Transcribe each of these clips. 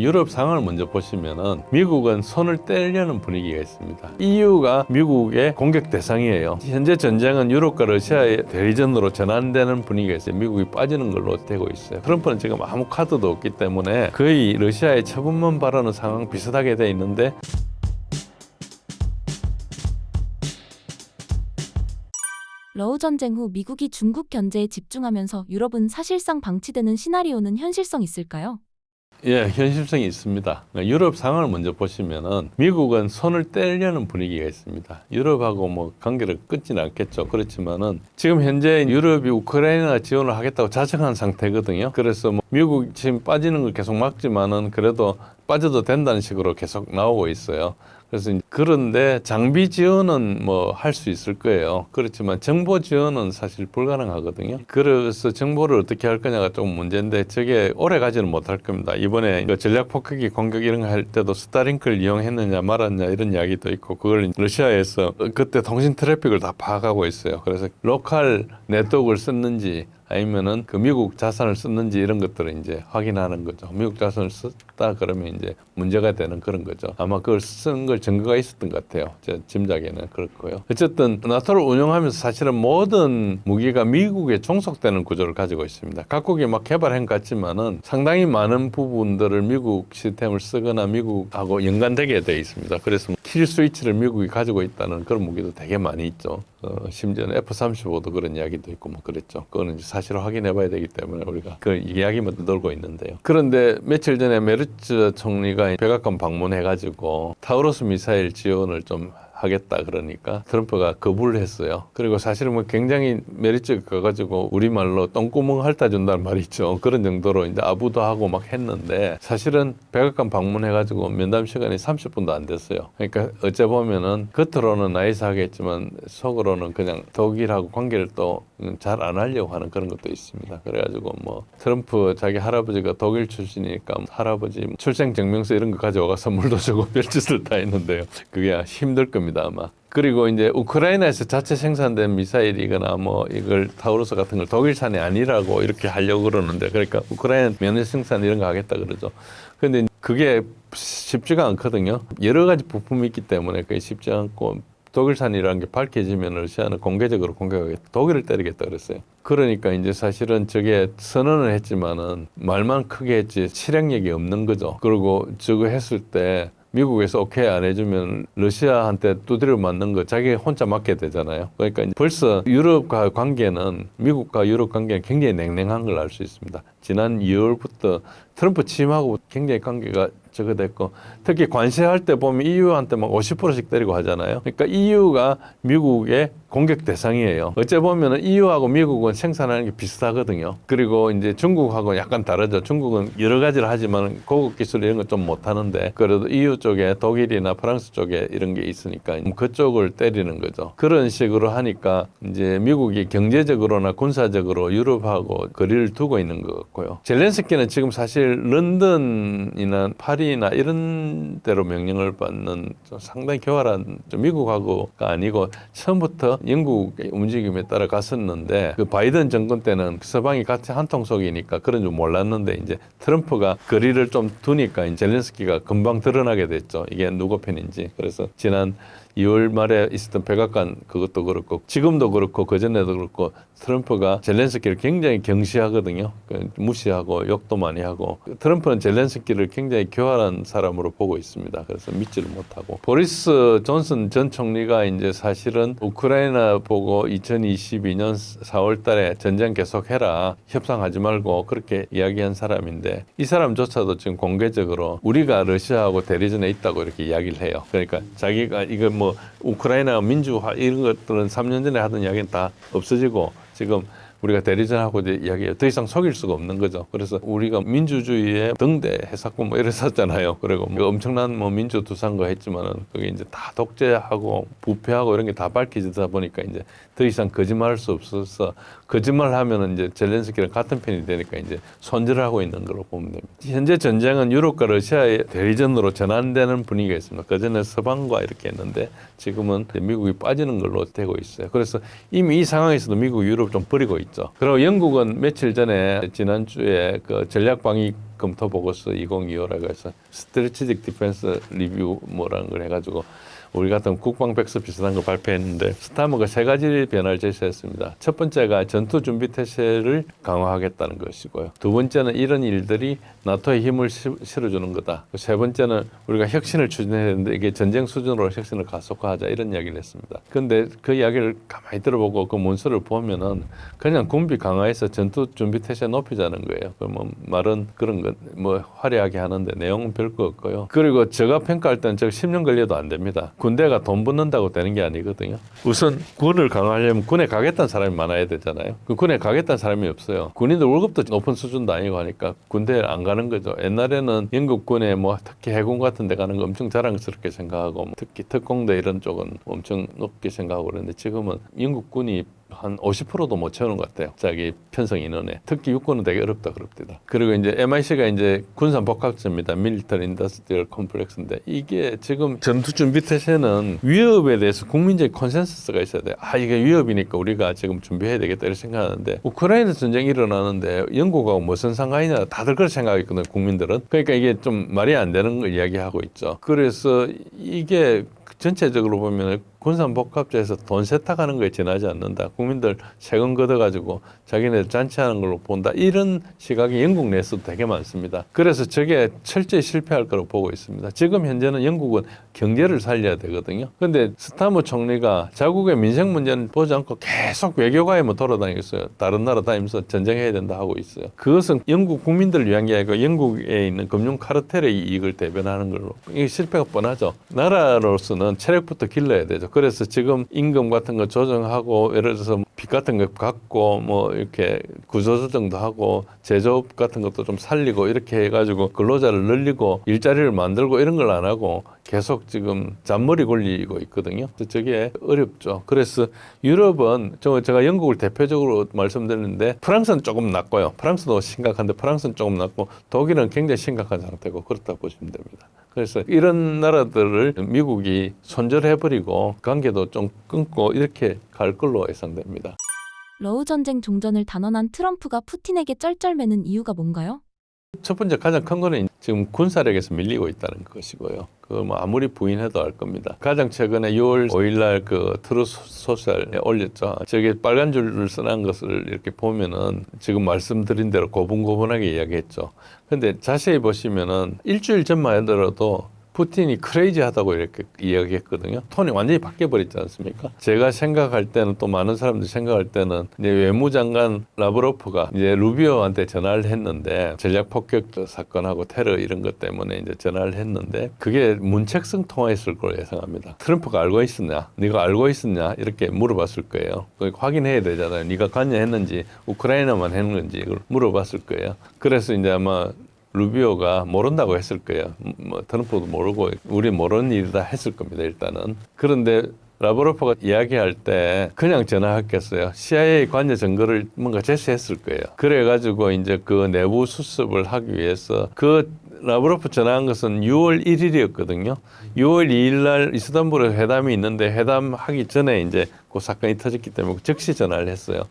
유럽 상황을 먼저 보시면은 미국은 손을 떼려는 분위기가 있습니다. EU가 미국의 공격 대상이에요. 현재 전쟁은 유럽과 러시아의 대리전으로 전환되는 분위기가 있어요. 미국이 빠지는 걸로 되고 있어요. 트럼프는 지금 아무 카드도 없기 때문에 거의 러시아의 처분만 바라는 상황 비슷하게 돼 있는데, 러우 전쟁 후 미국이 중국 견제에 집중하면서 유럽은 사실상 방치되는 시나리오는 현실성 있을까요? 예, 현실성이 있습니다. 유럽 상황을 먼저 보시면은 미국은 손을 떼려는 분위기가 있습니다. 유럽하고 뭐 관계를 끊지는 않겠죠. 그렇지만은 지금 현재 유럽이 우크라이나 지원을 하겠다고 자정한 상태거든요. 그래서 뭐 미국 지금 빠지는 걸 계속 막지만은 그래도 빠져도 된다는 식으로 계속 나오고 있어요. 그래서 그런데 장비 지원은 뭐 할 수 있을 거예요. 그렇지만 정보 지원은 사실 불가능하거든요. 그래서 정보를 어떻게 할 거냐가 조금 문제인데 저게 오래 가지는 못할 겁니다. 이번에 전략 폭격기 공격 이런 거 할 때도 스타링크를 이용했느냐 말았냐 이런 이야기도 있고, 그걸 러시아에서 그때 통신 트래픽을 다 파악하고 있어요. 그래서 로컬 네트워크를 썼는지 아니면은 그 미국 자산을 썼는지 이런 것들을 이제 확인하는 거죠. 미국 자산을 썼다 그러면 이제 문제가 되는 그런 거죠. 아마 그걸 쓴 걸 증거가 있었던 것 같아요. 제 짐작에는 그렇고요. 어쨌든 나토를 운영하면서 사실은 모든 무기가 미국에 종속되는 구조를 가지고 있습니다. 각국이 막 개발한 것 같지만은 상당히 많은 부분들을 미국 시스템을 쓰거나 미국하고 연관되게 되어 있습니다. 그래서 킬 스위치를 미국이 가지고 있다는 그런 무기도 되게 많이 있죠. 심지어는 F-35도 그런 이야기도 있고 뭐 그랬죠. 그거는 이제 사실을 확인해 봐야 되기 때문에 우리가 그 이야기만 돌고 있는데요. 그런데 며칠 전에 메르츠 총리가 백악관 방문해가지고 타우루스 미사일 지원을 좀 하겠다 그러니까 트럼프가 거부를 했어요. 그리고 사실은 뭐 굉장히 메리츠가 가가지고 우리말로 똥구멍 핥아준다는 말이 있죠. 그런 정도로 이제 아부도 하고 막 했는데 사실은 백악관 방문해가지고 면담 시간이 30분도 안 됐어요. 그러니까 어째 보면은 겉으로는 나이스하게 했지만 속으로는 그냥 독일하고 관계를 또 잘 안 하려고 하는 그런 것도 있습니다. 그래가지고 뭐 트럼프 자기 할아버지가 독일 출신이니까 할아버지 출생 증명서 이런 거 가져와서 선물도 주고 별짓을 다 했는데요. 그게 힘들 겁니다 아마. 그리고 이제 우크라이나에서 자체 생산된 미사일이거나 뭐 이걸 타우루스 같은 걸 독일산이 아니라고 이렇게 하려고 그러는데, 그러니까 우크라이나 면허 생산 이런 거 하겠다 그러죠. 근데 그게 쉽지가 않거든요. 여러 가지 부품이 있기 때문에 그게 쉽지 않고, 독일산이라는 게 밝혀지면 러시아는 공개적으로 공격하겠다, 독일을 때리겠다 그랬어요. 그러니까 이제 사실은 저게 선언을 했지만은 말만 크게 했지 실행력이 없는 거죠. 그리고 저거 했을 때 미국에서 오케이 안 해주면 러시아한테 두드려 맞는 거 자기 혼자 맞게 되잖아요. 그러니까 벌써 유럽과 관계는, 미국과 유럽 관계는 굉장히 냉랭한 걸 알 수 있습니다. 지난 2월부터 트럼프 취임하고 굉장히 관계가 저거 됐고, 특히 관세할 때 보면 EU한테 막 50%씩 때리고 하잖아요. 그러니까 EU가 미국의 공격 대상이에요. 어째 보면은 EU하고 미국은 생산하는 게 비슷하거든요. 그리고 이제 중국하고 약간 다르죠. 중국은 여러 가지를 하지만 고급 기술 이런 거 좀 못하는데, 그래도 EU 쪽에 독일이나 프랑스 쪽에 이런 게 있으니까 그쪽을 때리는 거죠. 그런 식으로 하니까 이제 미국이 경제적으로나 군사적으로 유럽하고 거리를 두고 있는 것 같고요. 젤렌스키는 지금 사실 런던이나 파리나 이런 데로 명령을 받는 좀 상당히 교활한, 좀 미국하고가 아니고 처음부터 영국의 움직임에 따라 갔었는데, 그 바이든 정권 때는 서방이 같이 한통속이니까 그런 줄 몰랐는데 이제 트럼프가 거리를 좀 두니까 이제 젤렌스키가 금방 드러나게 됐죠. 이게 누구 편인지. 그래서 지난 2월 말에 있었던 백악관 그것도 그렇고 지금도 그렇고 그전에도 그렇고 트럼프가 젤렌스키를 굉장히 경시하거든요. 무시하고 욕도 많이 하고, 트럼프는 젤렌스키를 굉장히 교활한 사람으로 보고 있습니다. 그래서 믿지를 못하고, 보리스 존슨 전 총리가 이제 사실은 우크라이나 보고 2022년 4월 달에 전쟁 계속해라, 협상하지 말고 그렇게 이야기한 사람인데, 이 사람조차도 지금 공개적으로 우리가 러시아하고 대리전에 있다고 이렇게 이야기를 해요. 그러니까 자기가 이거 뭐 우크라이나 민주화 이런 것들은 3년 전에 하던 이야기는 다 없어지고 지금 우리가 대리전하고 이야기해요. 더 이상 속일 수가 없는 거죠. 그래서 우리가 민주주의에 등대했었고 뭐 이랬었잖아요. 그리고 뭐 엄청난 뭐 민주 두산거 했지만은 그게 이제 다 독재하고 부패하고 이런 게 다 밝혀지다 보니까 이제 더 이상 거짓말할 수 없어서, 거짓말하면은 이제 젤렌스키랑 같은 편이 되니까 이제 손절을 하고 있는 걸로 보면 됩니다. 현재 전쟁은 유럽과 러시아의 대리전으로 전환되는 분위기가 있습니다. 그전에 서방과 이렇게 했는데 지금은 미국이 빠지는 걸로 되고 있어요. 그래서 이미 이 상황에서도 미국, 유럽 좀 버리고 있죠. 그리고 영국은 며칠 전에 지난주에 그 전략방위 검토 보고서 2025라고 해서 스트래티직 디펜스 리뷰 뭐라는 걸 해가지고 우리 같은 국방백서 비슷한 걸 발표했는데 스타머가 세 가지 변화를 제시했습니다. 첫 번째가 전투 준비 태세를 강화하겠다는 것이고요. 두 번째는 이런 일들이 나토의 힘을 실어주는 거다. 세 번째는 우리가 혁신을 추진해야 되는데 이게 전쟁 수준으로 혁신을 가속화하자 이런 이야기를 했습니다. 그런데 그 이야기를 가만히 들어보고 그 문서를 보면은 그냥 군비 강화해서 전투 준비 태세 높이자는 거예요. 그러면 말은 그런 것 뭐 화려하게 하는데 내용은 별거 없고요. 그리고 제가 평가할 때는 저거 10년 걸려도 안 됩니다. 군대가 돈 붓는다고 되는 게 아니거든요. 우선 군을 강화하려면 군에 가겠다는 사람이 많아야 되잖아요. 그 군에 가겠다는 사람이 없어요. 군인들 월급도 높은 수준도 아니고 하니까 군대에 안 가는 거죠. 옛날에는 영국군에 뭐 특히 해군 같은 데 가는 거 엄청 자랑스럽게 생각하고 특히 특공대 이런 쪽은 엄청 높게 생각하고 그러는데 지금은 영국군이 한 50%도 못 채우는 것 같아요. 자기 편성 인원에. 특히 육군은 되게 어렵다 그럽니다. 그리고 이제 MIC가 이제 군산 복합체입니다. 밀리터리 인더스트리얼 컴플렉스인데 이게 지금 전투 준비 태세는 위협에 대해서 국민적 컨센서스가 있어야 돼요. 아 이게 위협이니까 우리가 지금 준비해야 되겠다 이렇게 생각하는데 우크라이나 전쟁이 일어나는데 영국하고 무슨 상관이냐 다들 그렇게 생각했거든요. 국민들은. 그러니까 이게 좀 말이 안 되는 걸 이야기하고 있죠. 그래서 이게 전체적으로 보면 군산 복합체에서 돈 세탁하는 거에 지나지 않는다. 국민들 세금 걷어가지고 자기네 잔치하는 걸로 본다. 이런 시각이 영국 내에서도 되게 많습니다. 그래서 저게 철저히 실패할 거라고 보고 있습니다. 지금 현재는 영국은 경제를 살려야 되거든요. 그런데 스타머 총리가 자국의 민생 문제는 보지 않고 계속 외교가에만 돌아다니고 있어요. 다른 나라 다니면서 전쟁해야 된다 하고 있어요. 그것은 영국 국민들을 위한 게 아니고 영국에 있는 금융 카르텔의 이익을 대변하는 걸로. 이게 실패가 뻔하죠. 나라로서는 체력부터 길러야 되죠. 그래서 지금 임금 같은 거 조정하고 예를 들어서 빚 같은 거 갚고 뭐 이렇게 구조조정도 하고 제조업 같은 것도 좀 살리고 이렇게 해가지고 근로자를 늘리고 일자리를 만들고 이런 걸 안 하고 계속 지금 잔머리 굴리고 있거든요. 저게 어렵죠. 그래서 유럽은 제가 영국을 대표적으로 말씀드리는데 프랑스는 조금 낫고요. 프랑스도 심각한데 프랑스는 조금 낫고 독일은 굉장히 심각한 상태고 그렇다 보시면 됩니다. 그래서 이런 나라들을 미국이 손절해버리고 관계도 좀 끊고 이렇게 갈 걸로 예상됩니다. 러우 전쟁 종전을 단언한 트럼프가 푸틴에게 쩔쩔매는 이유가 뭔가요? 첫 번째 가장 큰 거는 지금 군사력에서 밀리고 있다는 것이고요. 그걸 뭐 아무리 부인해도 알 겁니다. 가장 최근에 6월 5일 날 그 트루스 소셜에 올렸죠. 저게 빨간 줄을 써놓은 것을 이렇게 보면은 지금 말씀드린 대로 고분고분하게 이야기했죠. 근데 자세히 보시면은 일주일 전만 하더라도 푸틴이 크레이지하다고 이렇게 이야기했거든요. 톤이 완전히 바뀌어버렸지 않습니까? 제가 생각할 때는 또 많은 사람들이 생각할 때는 이제 외무장관 라브로프가 이제 루비오한테 전화를 했는데 전략 폭격 사건하고 테러 이런 것 때문에 이제 전화를 했는데 그게 문책성 통화였을 걸로 예상합니다. 트럼프가 알고 있었냐? 네가 알고 있었냐? 이렇게 물어봤을 거예요. 확인해야 되잖아요. 네가 관여했는지 우크라이나만 했는지 이걸 물어봤을 거예요. 그래서 이제 아마 루비오가 모른다고 했을 거예요. 뭐 트럼프도 모르고 우리 모르는 일이다 했을 겁니다. 일단은. 그런데 라브로프가 이야기할 때 그냥 전화했겠어요. CIA 관여 증거를 뭔가 제시했을 거예요. 그래가지고 이제 그 내부 수습을 하기 위해서 그 라브로프 전화한 것은 6월 1일이었거든요. 6월 2일 날 이스탄불에 회담이 있는데 회담하기 전에 이제 그 사건이 터졌기 때문에 즉시 전화를 했어요.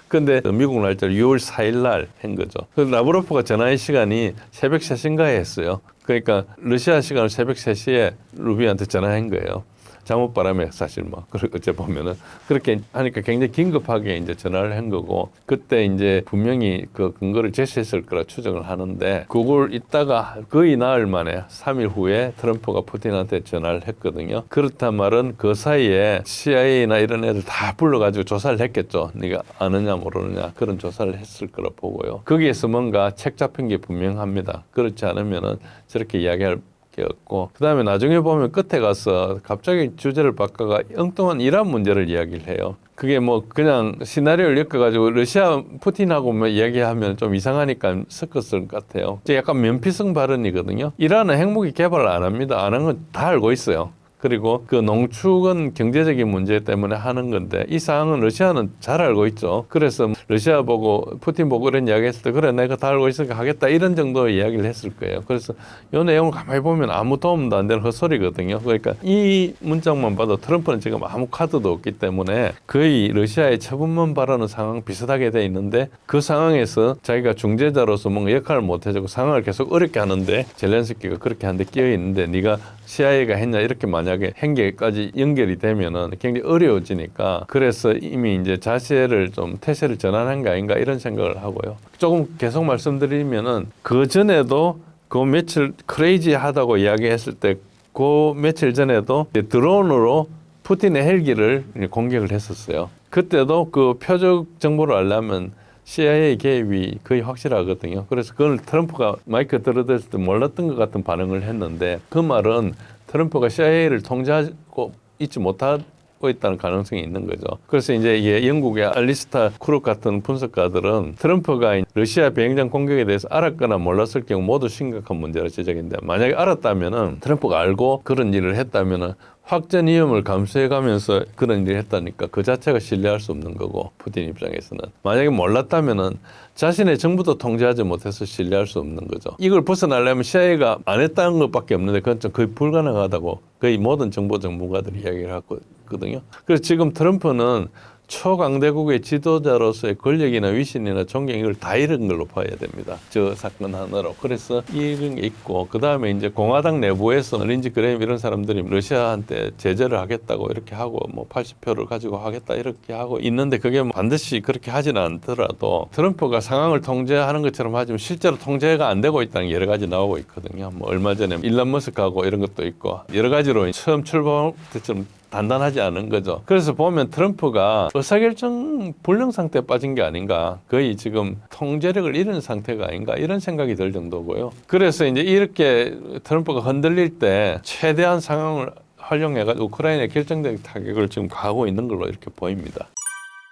근데 미국 날짜로 6월 4일 날 한 거죠. 그래서 라브로프가 전화의 시간이 새벽 3시인가에 했어요. 그러니까 러시아 시간으로 새벽 3시에 루비한테 전화한 거예요. 잘못 바람에 사실 뭐 어째 보면은 그렇게 하니까 굉장히 긴급하게 이제 전화를 한 거고 그때 이제 분명히 그 근거를 제시했을 거라 추정을 하는데 그걸 있다가 거의 나흘 만에 3일 후에 트럼프가 푸틴한테 전화를 했거든요. 그렇단 말은 그 사이에 CIA나 이런 애들 다 불러가지고 조사를 했겠죠. 네가 아느냐 모르느냐 그런 조사를 했을 거라 보고요. 거기에서 뭔가 책 잡힌 게 분명합니다. 그렇지 않으면은 저렇게 이야기할 었고 그다음에 나중에 보면 끝에 가서 갑자기 주제를 바꿔가 엉뚱한 이란 문제를 이야기를 해요. 그게 뭐 그냥 시나리오를 엮어가지고 러시아 푸틴하고 뭐 이야기하면 좀 이상하니까 섞었을 것 같아요. 약간 면피성 발언이거든요. 이란은 핵무기 개발을 안 합니다. 안 한 건 다 알고 있어요. 그리고 그 농축은 경제적인 문제 때문에 하는 건데 이 상황은 러시아는 잘 알고 있죠. 그래서 러시아 보고 푸틴 보고 이런 이야기 했을 때 그래 내가 다 알고 있으니까 하겠다 이런 정도의 이야기를 했을 거예요. 그래서 이 내용을 가만히 보면 아무 도움도 안 되는 헛소리거든요. 그러니까 이 문장만 봐도 트럼프는 지금 아무 카드도 없기 때문에 거의 러시아의 처분만 바라는 상황 비슷하게 돼 있는데 그 상황에서 자기가 중재자로서 뭔가 역할을 못 해주고 상황을 계속 어렵게 하는데 젤렌스키가 그렇게 하는데 끼어 있는데 네가 CIA가 했냐 이렇게 만약에 행계까지 연결이 되면은 굉장히 어려워지니까 그래서 이미 이제 자세를 좀 태세를 전환한 게 아닌가 이런 생각을 하고요. 조금 계속 말씀드리면은 그 전에도 그 며칠 크레이지하다고 이야기했을 때 그 며칠 전에도 드론으로 푸틴의 헬기를 공격을 했었어요. 그때도 그 표적 정보를 알려면 CIA 개입이 거의 확실하거든요. 그래서 그걸 트럼프가 마이크 들어댔을 때 몰랐던 것 같은 반응을 했는데 그 말은 트럼프가 CIA를 통제하고 있지 못하고 있다는 가능성이 있는 거죠. 그래서 이제 이게 영국의 알리스타 크룩 같은 분석가들은 트럼프가 러시아 비행장 공격에 대해서 알았거나 몰랐을 경우 모두 심각한 문제라 지적인데 만약에 알았다면은 트럼프가 알고 그런 일을 했다면은 확전 위험을 감수해가면서 그런 일을 했다니까 그 자체가 신뢰할 수 없는 거고 푸틴 입장에서는 만약에 몰랐다면은 자신의 정부도 통제하지 못해서 신뢰할 수 없는 거죠. 이걸 벗어나려면 CIA가 안 했다는 것밖에 없는데 그건 좀 거의 불가능하다고 거의 모든 정보 전문가들이 이야기를 하고 있거든요. 그래서 지금 트럼프는 초강대국의 지도자로서의 권력이나 위신이나 존경 이걸 다 잃은 걸로 봐야 됩니다. 저 사건 하나로. 그래서 이런 게 있고 그 다음에 이제 공화당 내부에서 린지 그레임 이런 사람들이 러시아한테 제재를 하겠다고 이렇게 하고 뭐 80표를 가지고 하겠다 이렇게 하고 있는데 그게 뭐 반드시 그렇게 하지는 않더라도 트럼프가 상황을 통제하는 것처럼 하지만 실제로 통제가 안 되고 있다는 게 여러 가지 나오고 있거든요. 뭐 얼마 전에 일론 머스크하고 이런 것도 있고 여러 가지로 처음 출범 때처럼 단단하지 않은 거죠. 그래서 보면 트럼프가 의사결정 불능 상태에 빠진 게 아닌가. 거의 지금 통제력을 잃은 상태가 아닌가. 이런 생각이 들 정도고요. 그래서 이제 이렇게 트럼프가 흔들릴 때 최대한 상황을 활용해가지고 우크라이나에 결정적인 타격을 지금 가하고 있는 걸로 이렇게 보입니다.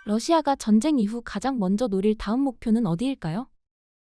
러시아가 전쟁 이후 가장 먼저 노릴 다음 목표는 어디일까요?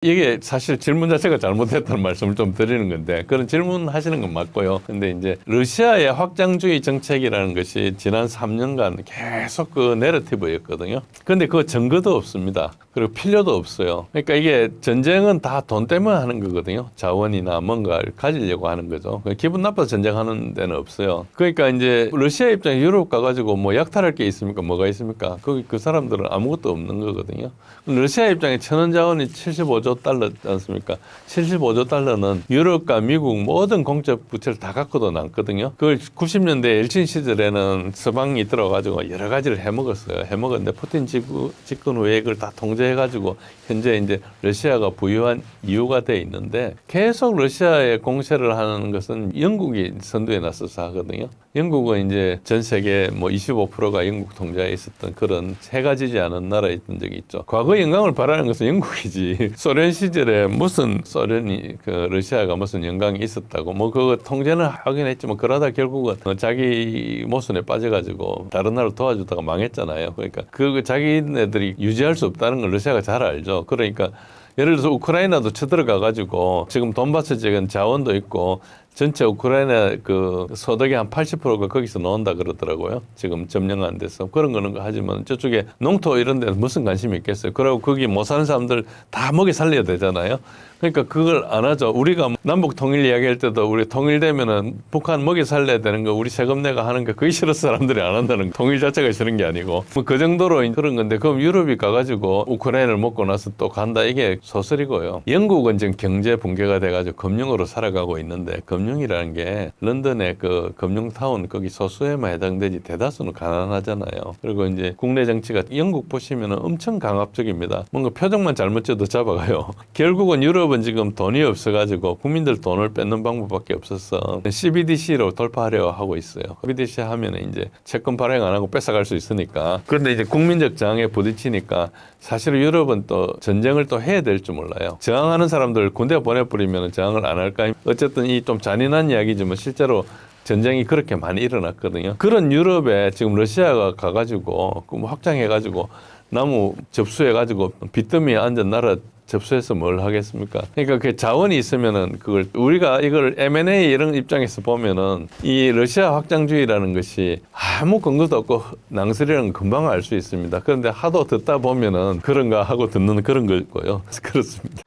이게 사실 질문 자체가 잘못했다는 말씀을 좀 드리는 건데 그런 질문하시는 건 맞고요. 근데 이제 러시아의 확장주의 정책이라는 것이 지난 3년간 계속 그 내러티브였거든요. 근데 그 증거도 없습니다. 그리고 필요도 없어요. 그러니까 이게 전쟁은 다 돈 때문에 하는 거거든요. 자원이나 뭔가를 가지려고 하는 거죠. 기분 나빠서 전쟁하는 데는 없어요. 그러니까 이제 러시아 입장에 유럽 가가지고 뭐 약탈할 게 있습니까? 뭐가 있습니까? 거기 그 사람들은 아무것도 없는 거거든요. 러시아 입장에 천원 자원이 75조 달러 않습니까? 75조 달러는 유럽과 미국 모든 공적 부채를 다 갖고도 남거든요. 그걸 90년대 엘친 시절에는 서방이 들어가지고 여러 가지를 해먹었어요. 해먹었는데 푸틴 집권 후에 그걸 다 통제해가지고 현재 이제 러시아가 부유한 이유가 돼 있는데 계속 러시아에 공세를 하는 것은 영국이 선두에 나서서 하거든요. 영국은 이제 전 세계 뭐 25%가 영국 통제에 있었던 그런 해가 지지 않은 나라였던 적이 있죠. 과거 영광을 바라는 것은 영국이지. 소련 시절에 무슨 소련이 그 러시아가 무슨 영광이 있었다고 뭐 그거 통제는 하긴 했지만 그러다 결국은 자기 모순에 빠져가지고 다른 나라를 도와주다가 망했잖아요. 그러니까 그 자기네들이 유지할 수 없다는 걸 러시아가 잘 알죠. 그러니까 예를 들어서 우크라이나도 쳐들어가가지고 지금 돈바스 지역은 자원도 있고 전체 우크라이나 그 소득의 한 80%가 거기서 나온다 그러더라고요. 지금 점령 안 돼서. 그런 거는 하지만 저쪽에 농토 이런 데는 무슨 관심이 있겠어요. 그리고 거기 못 사는 사람들 다 먹여 살려야 되잖아요. 그러니까 그걸 안 하죠. 우리가 남북 통일 이야기할 때도 우리 통일되면은 북한 먹여 살려야 되는 거 우리 세금 내가 하는 게 그게 싫어서 사람들이 안 한다는 거. 통일 자체가 싫은 게 아니고 뭐 그 정도로 그런 건데 그럼 유럽이 가가지고 우크라이나를 먹고 나서 또 간다 이게 소설이고요. 영국은 지금 경제 붕괴가 돼가지고 금융으로 살아가고 있는데 금융이라는 게 런던의 그 금융타운 거기 소수에만 해당되지 대다수는 가난하잖아요. 그리고 이제 국내 정치가 영국 보시면은 엄청 강압적입니다. 뭔가 표정만 잘못 져도 잡아가요. 결국은 유럽은 지금 돈이 없어가지고 국민들 돈을 뺏는 방법밖에 없어서 CBDC로 돌파하려 하고 있어요. CBDC 하면은 이제 채권 발행 안 하고 뺏어갈 수 있으니까. 그런데 이제 국민적 저항에 부딪히니까 사실 유럽은 또 전쟁을 또 해야 될 줄 몰라요. 저항하는 사람들 군대 보내버리면 저항을 안 할까? 어쨌든 이 좀 잔인한 이야기지만 실제로 전쟁이 그렇게 많이 일어났거든요. 그런 유럽에 지금 러시아가 가가지고 확장해가지고 나무 접수해가지고 빚더미에 앉은 나라 접수해서 뭘 하겠습니까? 그러니까 그 자원이 있으면은 그걸 우리가 이걸 M&A 이런 입장에서 보면은 이 러시아 확장주의라는 것이 아무 근거도 없고 낭설이라는 건 금방 알 수 있습니다. 그런데 하도 듣다 보면은 그런가 하고 듣는 그런 거고요. 그렇습니다.